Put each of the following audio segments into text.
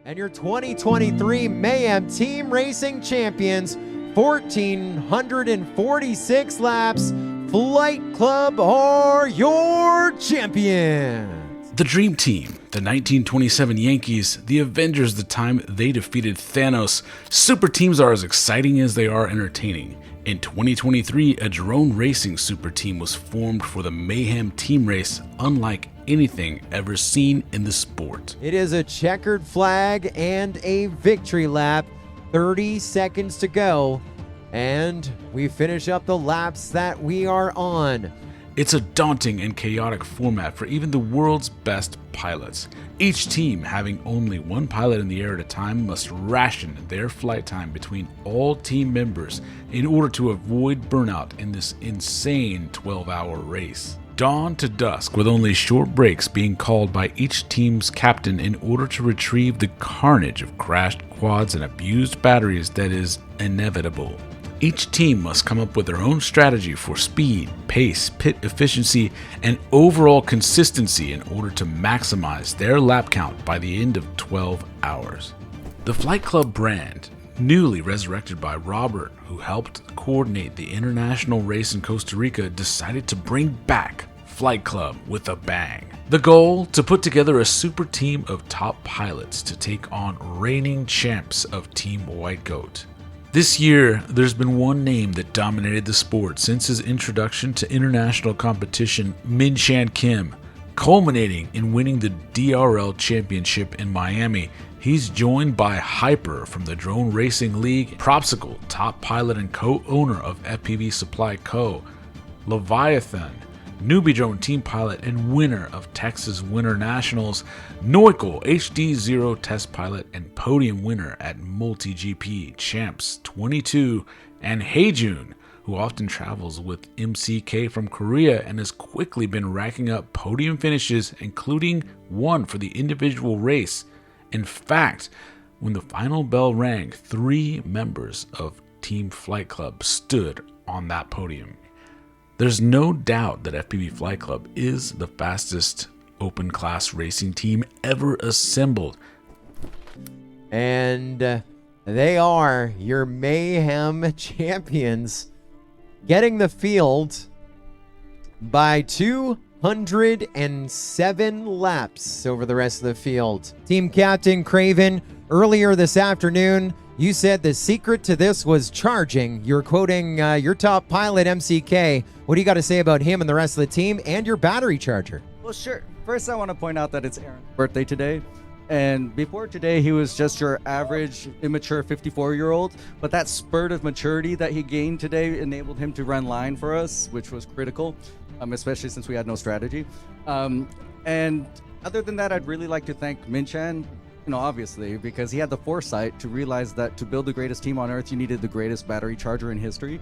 and your 2023 Mayhem Team Racing Champions, 1,446 laps. Flight Club are your champions. The Dream Team, the 1927 Yankees, the Avengers, the time they defeated Thanos. Super teams are as exciting as they are entertaining. In 2023, a drone racing super team was formed for the Mayhem team race, unlike anything ever seen in the sport. It is a checkered flag and a victory lap. 30 seconds to go, and we finish up the laps that we are on. It's a daunting and chaotic format for even the world's best pilots. Each team, having only one pilot in the air at a time, must ration their flight time between all team members in order to avoid burnout in this insane 12-hour race. Dawn to dusk, with only short breaks being called by each team's captain in order to retrieve the carnage of crashed quads and abused batteries that is inevitable. Each team must come up with their own strategy for speed, pace, pit efficiency, and overall consistency in order to maximize their lap count by the end of 12 hours. The Flight Club brand, newly resurrected by Robert, who helped coordinate the international race in Costa Rica, decided to bring back Flight Club with a bang. The goal? To put together a super team of top pilots to take on reigning champs of Team White Goat. This year, there's been one name that dominated the sport since his introduction to international competition, Min Chan Kim. Culminating in winning the DRL championship in Miami, he's joined by Hyper from the Drone Racing League, Propsicle, top pilot and co-owner of FPV Supply Co., Leviathan, newbie drone team pilot and winner of Texas Winter Nationals, Noikle, HD0 test pilot and podium winner at Multi-GP Champs 22, and Heijun, who often travels with MCK from Korea and has quickly been racking up podium finishes, including one for the individual race. In fact, when the final bell rang, 3 members of Team Flight Club stood on that podium. There's no doubt that FPV Flight Club is the fastest open-class racing team ever assembled. And they are your Mayhem champions, getting the field by 207 laps over the rest of the field. Team Captain Craven, earlier this afternoon, you said the secret to this was charging. You're quoting your top pilot, MCK. What do you got to say about him and the rest of the team and your battery charger? Well, sure. First, I want to point out that it's Aaron's birthday today. And before today, he was just your average immature 54-year-old. But that spurt of maturity that he gained today enabled him to run line for us, which was critical, especially since we had no strategy. And other than that, I'd really like to thank Minchan, obviously, because he had the foresight to realize that to build the greatest team on Earth, you needed the greatest battery charger in history.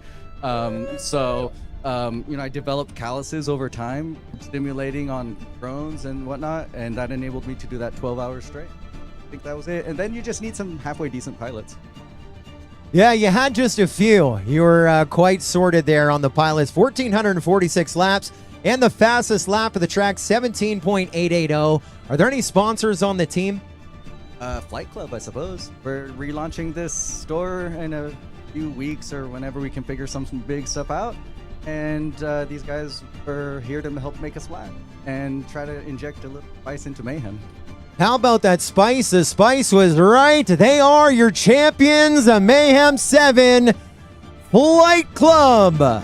I developed calluses over time, stimulating on drones and whatnot, and that enabled me to do that 12 hours straight. I think that was it. And then you just need some halfway decent pilots. Yeah, you had just a few. You were quite sorted there on the pilots. 1,446 laps, and the fastest lap of the track, 17.880. Are there any sponsors on the team? Flight Club, I suppose. We're relaunching this store in a few weeks or whenever we can figure some big stuff out. And these guys are here to help make us flat and try to inject a little spice into Mayhem. How about that spice? The spice was right. They are your champions, the Mayhem 7 Flight Club.